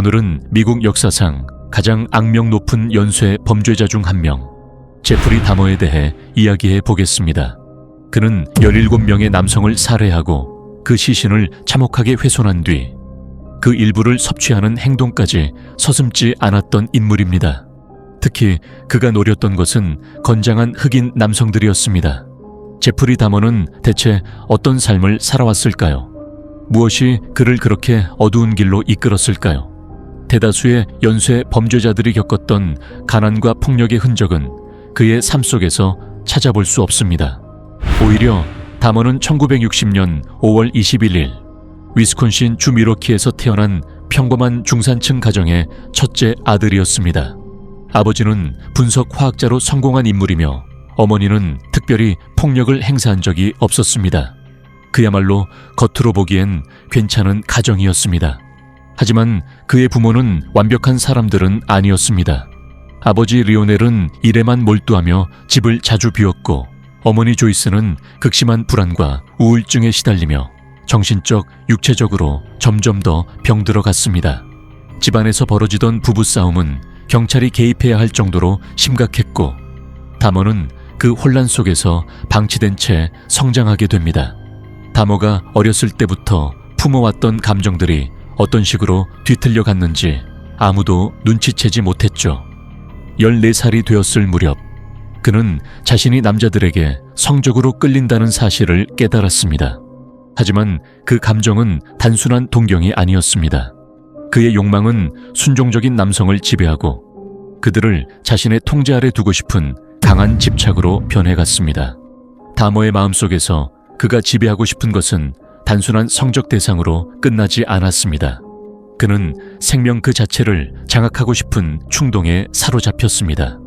오늘은 미국 역사상 가장 악명 높은 연쇄 범죄자 중 한 명, 제프리 다머에 대해 이야기해 보겠습니다. 그는 17명의 남성을 살해하고 그 시신을 참혹하게 훼손한 뒤 그 일부를 섭취하는 행동까지 서슴지 않았던 인물입니다. 특히 그가 노렸던 것은 건장한 흑인 남성들이었습니다. 제프리 다머는 대체 어떤 삶을 살아왔을까요? 무엇이 그를 그렇게 어두운 길로 이끌었을까요? 대다수의 연쇄 범죄자들이 겪었던 가난과 폭력의 흔적은 그의 삶 속에서 찾아볼 수 없습니다. 오히려 다머는 1960년 5월 21일 위스콘신 주 밀워키에서 태어난 평범한 중산층 가정의 첫째 아들이었습니다. 아버지는 분석 화학자로 성공한 인물이며 어머니는 특별히 폭력을 행사한 적이 없었습니다. 그야말로 겉으로 보기엔 괜찮은 가정이었습니다. 하지만 그의 부모는 완벽한 사람들은 아니었습니다. 아버지 리오넬은 일에만 몰두하며 집을 자주 비웠고 어머니 조이스는 극심한 불안과 우울증에 시달리며 정신적, 육체적으로 점점 더 병들어 갔습니다. 집안에서 벌어지던 부부싸움은 경찰이 개입해야 할 정도로 심각했고 다머는 그 혼란 속에서 방치된 채 성장하게 됩니다. 다머가 어렸을 때부터 품어왔던 감정들이 어떤 식으로 뒤틀려 갔는지 아무도 눈치채지 못했죠. 14살이 되었을 무렵 그는 자신이 남자들에게 성적으로 끌린다는 사실을 깨달았습니다. 하지만 그 감정은 단순한 동경이 아니었습니다. 그의 욕망은 순종적인 남성을 지배하고 그들을 자신의 통제 아래 두고 싶은 강한 집착으로 변해갔습니다. 다머의 마음속에서 그가 지배하고 싶은 것은 단순한 성적 대상으로 끝나지 않았습니다. 그는 생명 그 자체를 장악하고 싶은 충동에 사로잡혔습니다.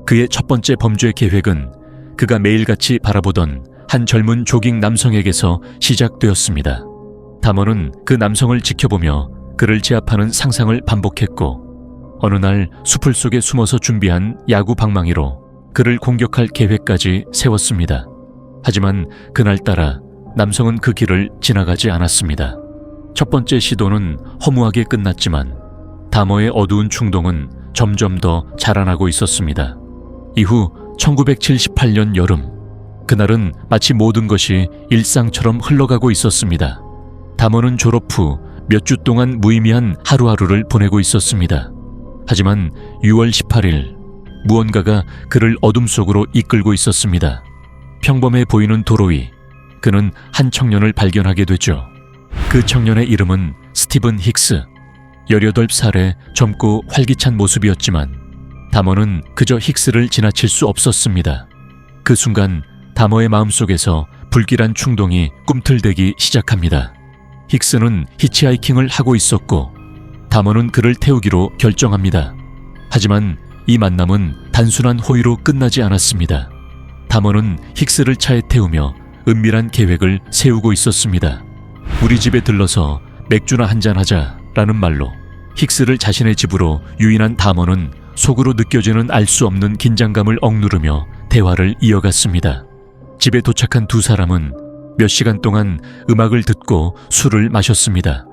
그의 첫 번째 범죄 계획은 그가 매일같이 바라보던 한 젊은 조깅 남성에게서 시작되었습니다. 다머는 그 남성을 지켜보며 그를 제압하는 상상을 반복했고 어느 날 수풀 속에 숨어서 준비한 야구 방망이로 그를 공격할 계획까지 세웠습니다. 하지만 그날따라 남성은 그 길을 지나가지 않았습니다. 첫 번째 시도는 허무하게 끝났지만 다머의 어두운 충동은 점점 더 자라나고 있었습니다. 이후 1978년 여름, 그날은 마치 모든 것이 일상처럼 흘러가고 있었습니다. 다머는 졸업 후 몇 주 동안 무의미한 하루하루를 보내고 있었습니다. 하지만 6월 18일, 무언가가 그를 어둠 속으로 이끌고 있었습니다. 평범해 보이는 도로 위, 그는 한 청년을 발견하게 되죠. 그 청년의 이름은 스티븐 힉스. 18살의 젊고 활기찬 모습이었지만 다머는 그저 힉스를 지나칠 수 없었습니다. 그 순간 다머의 마음속에서 불길한 충동이 꿈틀대기 시작합니다. 힉스는 히치하이킹을 하고 있었고 다머는 그를 태우기로 결정합니다. 하지만 이 만남은 단순한 호의로 끝나지 않았습니다. 다머는 힉스를 차에 태우며 은밀한 계획을 세우고 있었습니다. 우리 집에 들러서 맥주나 한잔 하자라는 말로 힉스를 자신의 집으로 유인한 다머는 속으로 느껴지는 알 수 없는 긴장감을 억누르며 대화를 이어갔습니다. 집에 도착한 두 사람은 몇 시간 동안 음악을 듣고 술을 마셨습니다.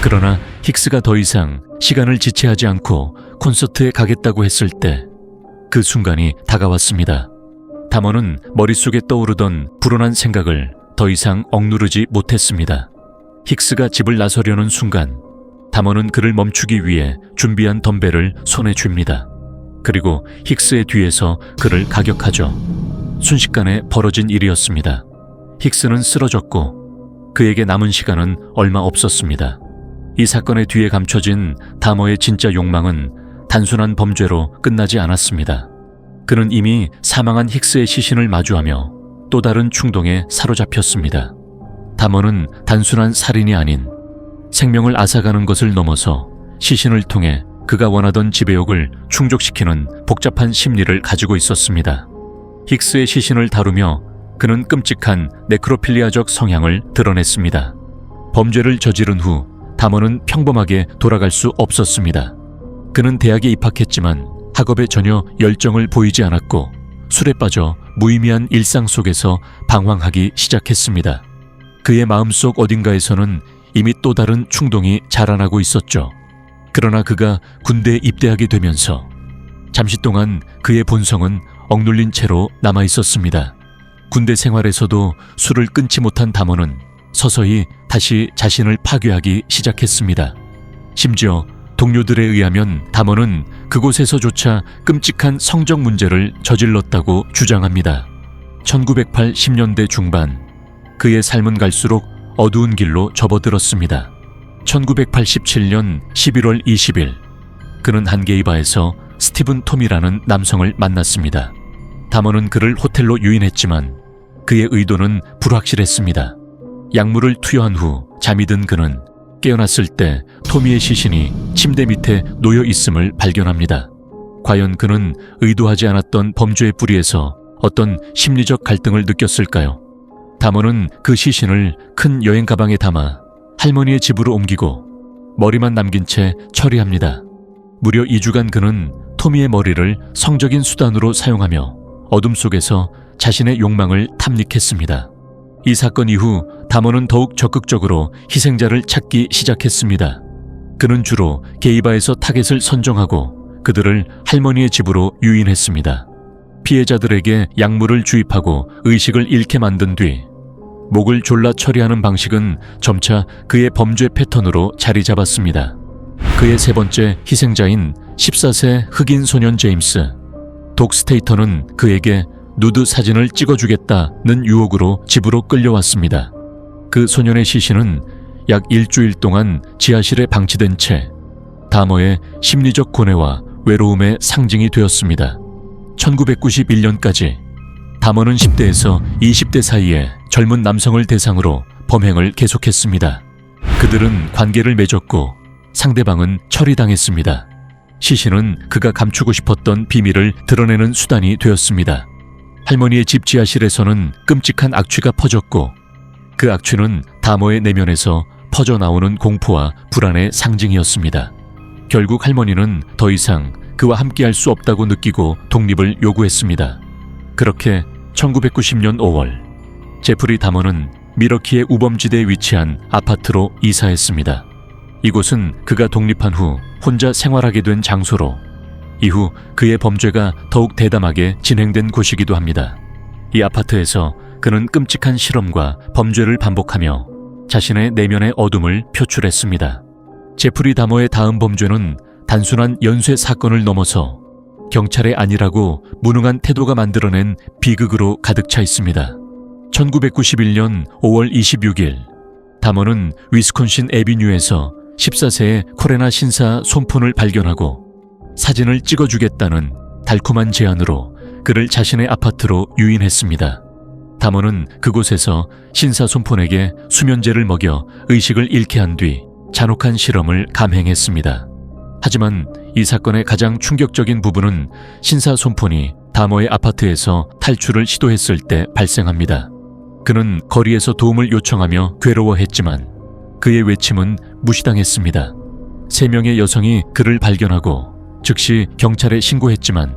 그러나 힉스가 더 이상 시간을 지체하지 않고 콘서트에 가겠다고 했을 때 그 순간이 다가왔습니다. 다머는 머릿속에 떠오르던 불온한 생각을 더 이상 억누르지 못했습니다. 힉스가 집을 나서려는 순간 다머는 그를 멈추기 위해 준비한 덤벨을 손에 쥡니다. 그리고 힉스의 뒤에서 그를 가격하죠. 순식간에 벌어진 일이었습니다. 힉스는 쓰러졌고 그에게 남은 시간은 얼마 없었습니다. 이 사건의 뒤에 감춰진 다머의 진짜 욕망은 단순한 범죄로 끝나지 않았습니다. 그는 이미 사망한 힉스의 시신을 마주하며 또 다른 충동에 사로잡혔습니다. 다머는 단순한 살인이 아닌 생명을 앗아가는 것을 넘어서 시신을 통해 그가 원하던 지배욕을 충족시키는 복잡한 심리를 가지고 있었습니다. 힉스의 시신을 다루며 그는 끔찍한 네크로필리아적 성향을 드러냈습니다. 범죄를 저지른 후 다머는 평범하게 돌아갈 수 없었습니다. 그는 대학에 입학했지만 학업에 전혀 열정을 보이지 않았고 술에 빠져 무의미한 일상 속에서 방황하기 시작했습니다. 그의 마음속 어딘가에서는 이미 또 다른 충동이 자라나고 있었죠. 그러나 그가 군대에 입대하게 되면서 잠시 동안 그의 본성은 억눌린 채로 남아 있었습니다. 군대 생활에서도 술을 끊지 못한 다모는 서서히 다시 자신을 파괴하기 시작했습니다. 심지어 동료들에 의하면 다모는 그곳에서조차 끔찍한 성적 문제를 저질렀다고 주장합니다. 1980년대 중반, 그의 삶은 갈수록 어두운 길로 접어들었습니다. 1987년 11월 20일, 그는 한 게이바에서 스티븐 톰이라는 남성을 만났습니다. 다모는 그를 호텔로 유인했지만 그의 의도는 불확실했습니다. 약물을 투여한 후 잠이 든 그는 깨어났을 때 토미의 시신이 침대 밑에 놓여 있음을 발견합니다. 과연 그는 의도하지 않았던 범죄의 뿌리에서 어떤 심리적 갈등을 느꼈을까요? 다모는 그 시신을 큰 여행 가방에 담아 할머니의 집으로 옮기고 머리만 남긴 채 처리합니다. 무려 2주간 그는 토미의 머리를 성적인 수단으로 사용하며 어둠 속에서 자신의 욕망을 탐닉했습니다. 이 사건 이후 다모는 더욱 적극적으로 희생자를 찾기 시작했습니다. 그는 주로 게이바에서 타겟을 선정하고 그들을 할머니의 집으로 유인했습니다. 피해자들에게 약물을 주입하고 의식을 잃게 만든 뒤 목을 졸라 처리하는 방식은 점차 그의 범죄 패턴으로 자리 잡았습니다. 그의 세 번째 희생자인 14세 흑인 소년 제임스, 독 스테이터는 그에게 누드 사진을 찍어주겠다는 유혹으로 집으로 끌려왔습니다. 그 소년의 시신은 약 일주일 동안 지하실에 방치된 채 다모의 심리적 고뇌와 외로움의 상징이 되었습니다. 1991년까지 다모는 10대에서 20대 사이에 젊은 남성을 대상으로 범행을 계속했습니다. 그들은 관계를 맺었고 상대방은 처리당했습니다. 시신은 그가 감추고 싶었던 비밀을 드러내는 수단이 되었습니다. 할머니의 집 지하실에서는 끔찍한 악취가 퍼졌고 그 악취는 다모의 내면에서 퍼져나오는 공포와 불안의 상징이었습니다. 결국 할머니는 더 이상 그와 함께할 수 없다고 느끼고 독립을 요구했습니다. 그렇게 1990년 5월, 제프리 다모는 미러키의 우범지대에 위치한 아파트로 이사했습니다. 이곳은 그가 독립한 후 혼자 생활하게 된 장소로 이후 그의 범죄가 더욱 대담하게 진행된 곳이기도 합니다. 이 아파트에서 그는 끔찍한 실험과 범죄를 반복하며 자신의 내면의 어둠을 표출했습니다. 제프리 다모의 다음 범죄는 단순한 연쇄 사건을 넘어서 경찰의 아니라고 무능한 태도가 만들어낸 비극으로 가득 차 있습니다. 1991년 5월 26일, 다모는 위스콘신 애비뉴에서 14세의 코레나 신사 손폰을 발견하고 사진을 찍어주겠다는 달콤한 제안으로 그를 자신의 아파트로 유인했습니다. 다모는 그곳에서 신사 손폰에게 수면제를 먹여 의식을 잃게 한 뒤 잔혹한 실험을 감행했습니다. 하지만 이 사건의 가장 충격적인 부분은 신사 손폰이 다모의 아파트에서 탈출을 시도했을 때 발생합니다. 그는 거리에서 도움을 요청하며 괴로워했지만 그의 외침은 무시당했습니다. 3명의 여성이 그를 발견하고 즉시 경찰에 신고했지만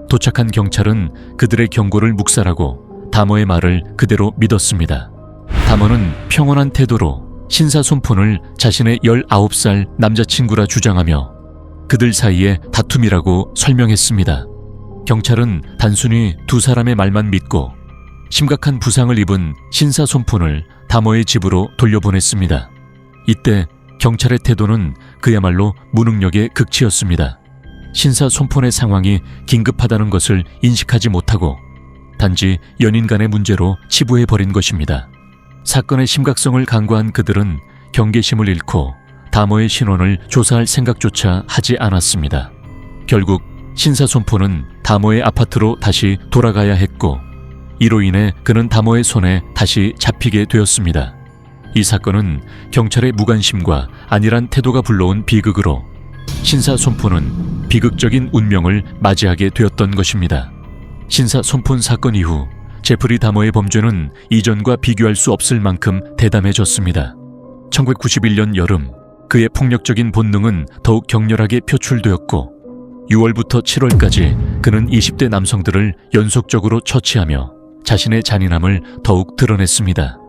도착한 경찰은 그들의 경고를 묵살하고 다모의 말을 그대로 믿었습니다. 다모는 평온한 태도로 신사 손폰을 자신의 19살 남자친구라 주장하며 그들 사이에 다툼이라고 설명했습니다. 경찰은 단순히 두 사람의 말만 믿고 심각한 부상을 입은 신사 손폰을 다모의 집으로 돌려보냈습니다. 이때 경찰의 태도는 그야말로 무능력의 극치였습니다. 신사 손폰의 상황이 긴급하다는 것을 인식하지 못하고 단지 연인 간의 문제로 치부해버린 것입니다. 사건의 심각성을 간과한 그들은 경계심을 잃고 다모의 신원을 조사할 생각조차 하지 않았습니다. 결국 신사 손폰은 다모의 아파트로 다시 돌아가야 했고 이로 인해 그는 다모의 손에 다시 잡히게 되었습니다. 이 사건은 경찰의 무관심과 안일한 태도가 불러온 비극으로 신사 손폰은 비극적인 운명을 맞이하게 되었던 것입니다. 신사 손폰 사건 이후 제프리 다모의 범죄는 이전과 비교할 수 없을 만큼 대담해졌습니다. 1991년 여름, 그의 폭력적인 본능은 더욱 격렬하게 표출되었고 6월부터 7월까지 그는 20대 남성들을 연속적으로 처치하며 자신의 잔인함을 더욱 드러냈습니다.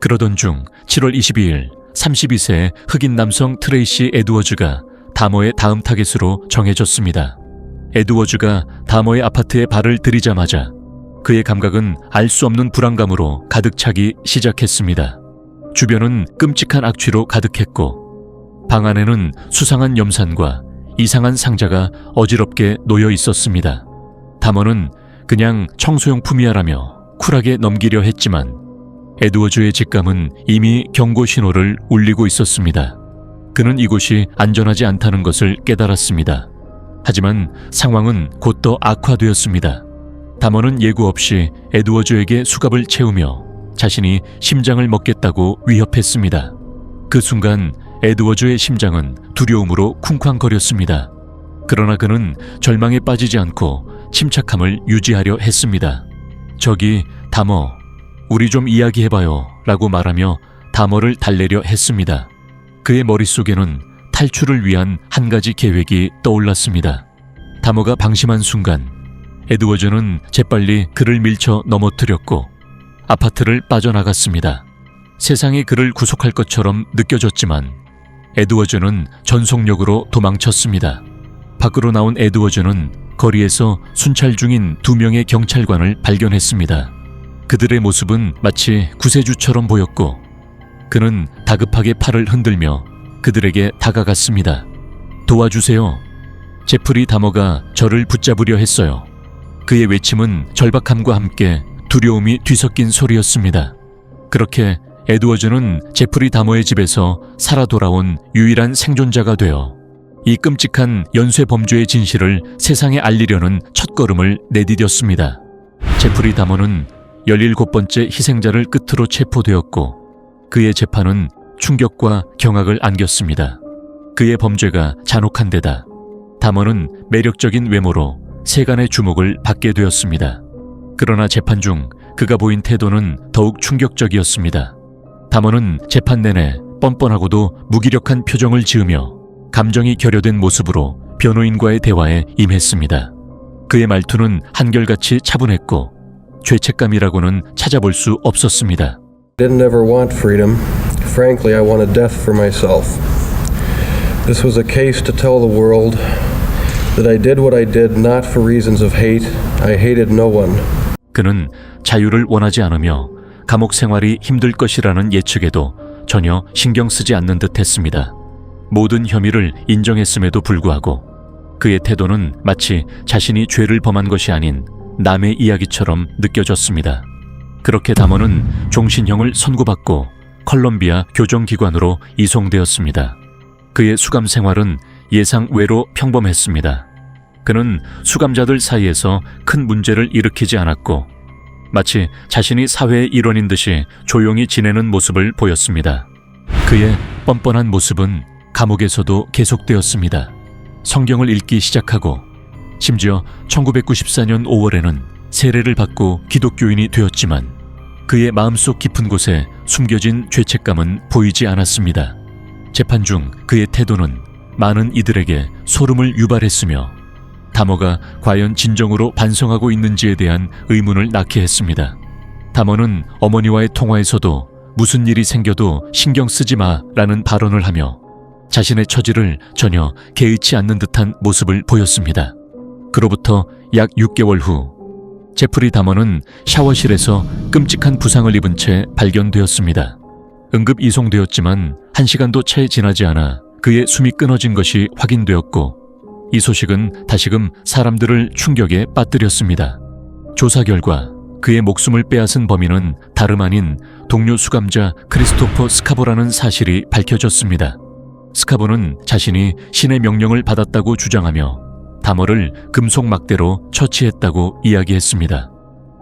그러던 중 7월 22일 32세의 흑인 남성 트레이시 에드워즈가 다머의 다음 타겟으로 정해졌습니다. 에드워즈가 다머의 아파트에 발을 들이자마자 그의 감각은 알 수 없는 불안감으로 가득 차기 시작했습니다. 주변은 끔찍한 악취로 가득했고 방 안에는 수상한 염산과 이상한 상자가 어지럽게 놓여 있었습니다. 다머는 그냥 청소용품이야라며 쿨하게 넘기려 했지만 에드워즈의 직감은 이미 경고 신호를 울리고 있었습니다. 그는 이곳이 안전하지 않다는 것을 깨달았습니다. 하지만 상황은 곧 더 악화되었습니다. 다머는 예고 없이 에드워즈에게 수갑을 채우며 자신이 심장을 먹겠다고 위협했습니다. 그 순간 에드워즈의 심장은 두려움으로 쿵쾅거렸습니다. 그러나 그는 절망에 빠지지 않고 침착함을 유지하려 했습니다. 저기 다머, 우리 좀 이야기해봐요 라고 말하며 다머를 달래려 했습니다. 그의 머릿속에는 탈출을 위한 한 가지 계획이 떠올랐습니다. 다머가 방심한 순간 에드워즈는 재빨리 그를 밀쳐 넘어뜨렸고 아파트를 빠져나갔습니다. 세상이 그를 구속할 것처럼 느껴졌지만 에드워즈는 전속력으로 도망쳤습니다. 밖으로 나온 에드워즈는 거리에서 순찰 중인 2명의 경찰관을 발견했습니다. 그들의 모습은 마치 구세주처럼 보였고 그는 다급하게 팔을 흔들며 그들에게 다가갔습니다. 도와주세요. 제프리 다머가 저를 붙잡으려 했어요. 그의 외침은 절박함과 함께 두려움이 뒤섞인 소리였습니다. 그렇게 에드워즈는 제프리 다머의 집에서 살아 돌아온 유일한 생존자가 되어 이 끔찍한 연쇄 범죄의 진실을 세상에 알리려는 첫걸음을 내디뎠습니다. 제프리 다머는 17번째 희생자를 끝으로 체포되었고 그의 재판은 충격과 경악을 안겼습니다. 그의 범죄가 잔혹한 데다 다머는 매력적인 외모로 세간의 주목을 받게 되었습니다. 그러나 재판 중 그가 보인 태도는 더욱 충격적이었습니다. 다머는 재판 내내 뻔뻔하고도 무기력한 표정을 지으며 감정이 결여된 모습으로 변호인과의 대화에 임했습니다. 그의 말투는 한결같이 차분했고 죄책감이라고는 찾아볼 수 없었습니다. I didn't ever want freedom. Frankly, I wanted death for myself. This was a case to tell the world that I did what I did not for reasons of hate. I hated no one. 그는 자유를 원하지 않으며 감옥 생활이 힘들 것이라는 예측에도 전혀 신경 쓰지 않는 듯 했습니다. 모든 혐의를 인정했음에도 불구하고 그의 태도는 마치 자신이 죄를 범한 것이 아닌 남의 이야기처럼 느껴졌습니다. 그렇게 다머는 종신형을 선고받고 컬럼비아 교정기관으로 이송되었습니다. 그의 수감 생활은 예상 외로 평범했습니다. 그는 수감자들 사이에서 큰 문제를 일으키지 않았고 마치 자신이 사회의 일원인 듯이 조용히 지내는 모습을 보였습니다. 그의 뻔뻔한 모습은 감옥에서도 계속되었습니다. 성경을 읽기 시작하고 심지어 1994년 5월에는 세례를 받고 기독교인이 되었지만 그의 마음속 깊은 곳에 숨겨진 죄책감은 보이지 않았습니다. 재판 중 그의 태도는 많은 이들에게 소름을 유발했으며 다머가 과연 진정으로 반성하고 있는지에 대한 의문을 낳게 했습니다. 다머는 어머니와의 통화에서도 무슨 일이 생겨도 신경 쓰지 마라는 발언을 하며 자신의 처지를 전혀 개의치 않는 듯한 모습을 보였습니다. 그로부터 약 6개월 후 제프리 다머는 샤워실에서 끔찍한 부상을 입은 채 발견되었습니다. 응급 이송되었지만 1시간도 채 지나지 않아 그의 숨이 끊어진 것이 확인되었고 이 소식은 다시금 사람들을 충격에 빠뜨렸습니다. 조사 결과 그의 목숨을 빼앗은 범인은 다름 아닌 동료 수감자 크리스토퍼 스카보라는 사실이 밝혀졌습니다. 스카보는 자신이 신의 명령을 받았다고 주장하며 다머를 금속 막대로 처치했다고 이야기했습니다.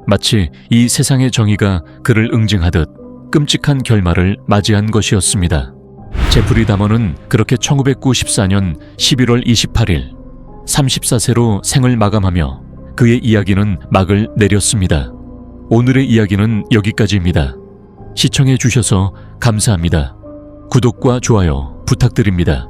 마치 이 세상의 정의가 그를 응징하듯 끔찍한 결말을 맞이한 것이었습니다. 제프리 다머는 그렇게 1994년 11월 28일 34세로 생을 마감하며 그의 이야기는 막을 내렸습니다. 오늘의 이야기는 여기까지입니다. 시청해 주셔서 감사합니다. 구독과 좋아요 부탁드립니다.